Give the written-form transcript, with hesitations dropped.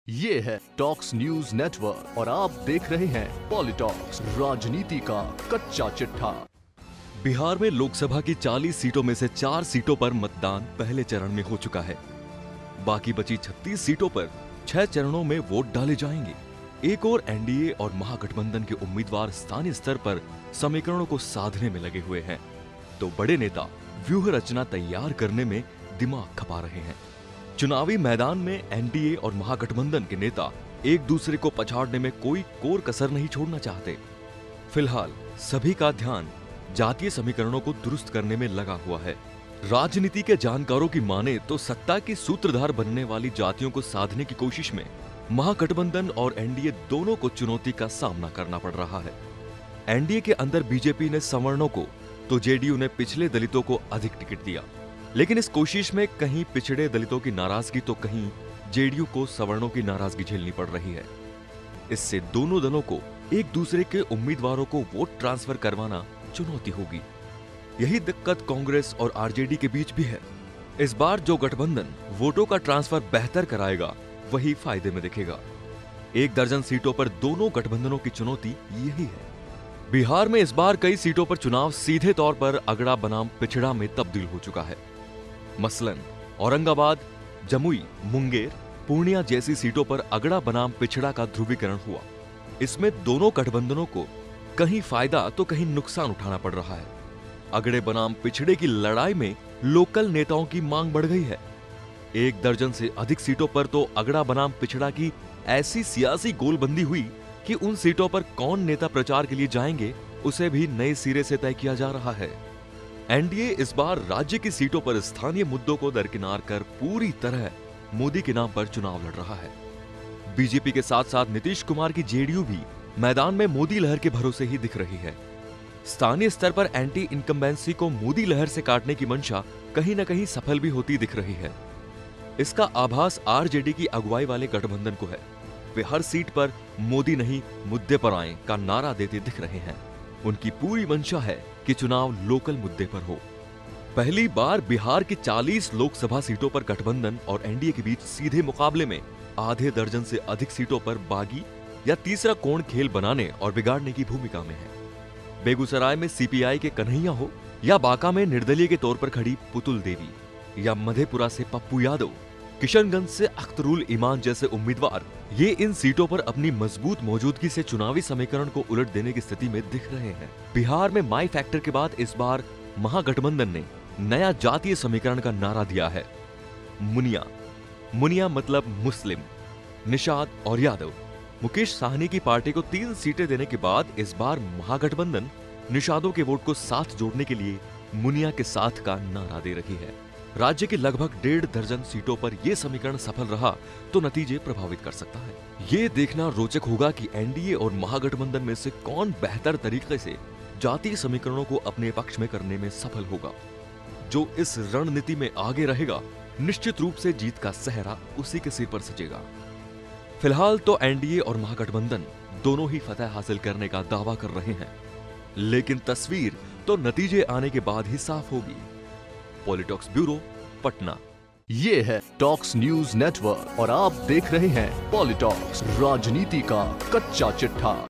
ये है talks news network और आप देख रहे हैं पॉलिटॉक्स, राजनीति का कच्चा चिट्ठा। बिहार में लोकसभा की 40 सीटों में से 4 सीटों पर मतदान पहले चरण में हो चुका है। बाकी बची 36 सीटों पर 6 चरणों में वोट डाले जाएंगे। एक और एनडीए और महागठबंधन के उम्मीदवार स्थानीय स्तर पर समीकरणों को साधने में लगे हुए हैं, तो बड़े नेता व्यूह रचना तैयार करने में दिमाग खपा रहे हैं। चुनावी मैदान में एनडीए और महागठबंधन के नेता एक दूसरे को पछाड़ने में कोई कोर कसर नहीं छोड़ना चाहते। फिलहाल सभी का ध्यान जातीय समीकरणों को दुरुस्त करने में लगा हुआ है। राजनीति के जानकारों की माने तो सत्ता की सूत्रधार बनने वाली जातियों को साधने की कोशिश में महागठबंधन और एनडीए दोनों को चुनौती का सामना करना पड़ रहा है। एनडीए के अंदर बीजेपी ने सवर्णों को तो जेडीयू ने पिछले दलितों को अधिक टिकट दिया, लेकिन इस कोशिश में कहीं पिछड़े दलितों की नाराजगी तो कहीं जेडीयू को सवर्णों की नाराजगी झेलनी पड़ रही है। इससे दोनों दलों को एक दूसरे के उम्मीदवारों को वोट ट्रांसफर करवाना चुनौती होगी। यही दिक्कत कांग्रेस और आरजेडी के बीच भी है। इस बार जो गठबंधन वोटों का ट्रांसफर बेहतर कराएगा वही फायदे में दिखेगा। 1 दर्जन सीटों पर दोनों गठबंधनों की चुनौती यही है। बिहार में इस बार कई सीटों पर चुनाव सीधे तौर पर अगड़ा बनाम पिछड़ा में तब्दील हो चुका है। मसलन औरंगाबाद, जमुई, मुंगेर, पूर्णिया जैसी सीटों पर अगड़ा बनाम पिछड़ा का ध्रुवीकरण हुआ। इसमें दोनों गठबंधनों को कहीं फायदा तो कहीं नुकसान उठाना पड़ रहा है। अगड़े बनाम पिछड़े की लड़ाई में लोकल नेताओं की मांग बढ़ गई है। 1 दर्जन से अधिक सीटों पर तो अगड़ा बनाम पिछड़ा की ऐसी सियासी गोलबंदी हुई कि उन सीटों पर कौन नेता प्रचार के लिए जाएंगे उसे भी नए सिरे से तय किया जा रहा है। एनडीए इस बार राज्य की सीटों पर स्थानीय मुद्दों को दरकिनार कर पूरी तरह मोदी के नाम पर चुनाव लड़ रहा है। बीजेपी के साथ साथ नीतीश कुमार की जेडीयू भी मैदान में मोदी लहर के भरोसे ही दिख रही है। स्थानीय स्तर पर एंटी इनकम्बेंसी को मोदी लहर से काटने की मंशा कहीं न कहीं सफल भी होती दिख रही है। इसका आभास आरजेडी की अगुवाई वाले गठबंधन को है। वे हर सीट पर मोदी नहीं मुद्दे पर आए का नारा देते दिख रहे हैं। उनकी पूरी मंशा है कि चुनाव लोकल मुद्दे पर हो। पहली बार बिहार की 40 लोकसभा सीटों पर गठबंधन और एनडीए के बीच सीधे मुकाबले में आधे दर्जन से अधिक सीटों पर बागी या तीसरा कोण खेल बनाने और बिगाड़ने की भूमिका में है। बेगूसराय में सीपीआई के कन्हैया हो या बांका में निर्दलीय के तौर पर खड़ी पुतुल देवी या मधेपुरा से पप्पू यादव, किशनगंज से अख्तरुल ईमान जैसे उम्मीदवार ये इन सीटों पर अपनी मजबूत मौजूदगी से चुनावी समीकरण को उलट देने की स्थिति में दिख रहे हैं। बिहार में माई फैक्टर के बाद इस बार महागठबंधन ने नया जातीय समीकरण का नारा दिया है। मुनिया मतलब मुस्लिम, निषाद और यादव। मुकेश साहनी की पार्टी को 3 सीटें देने के बाद इस बार महागठबंधन निषादों के वोट को साथ जोड़ने के लिए मुनिया के साथ का नारा दे रही है। राज्य की लगभग 1.5 दर्जन सीटों पर यह समीकरण सफल रहा तो नतीजे प्रभावित कर सकता है। ये देखना रोचक होगा कि एनडीए और महागठबंधन में से कौन बेहतर तरीके से जातीय समीकरणों को अपने पक्ष में करने में सफल होगा। जो इस रणनीति में आगे रहेगा, निश्चित रूप से जीत का सेहरा उसी के सिर पर सजेगा। फिलहाल तो एनडीए और महागठबंधन दोनों ही फतह हासिल करने का दावा कर रहे हैं, लेकिन तस्वीर तो नतीजे आने के बाद ही साफ होगी। पॉलिटॉक्स ब्यूरो, पटना। ये है टॉक्स न्यूज नेटवर्क और आप देख रहे हैं पॉलिटॉक्स, राजनीति का कच्चा चिट्ठा।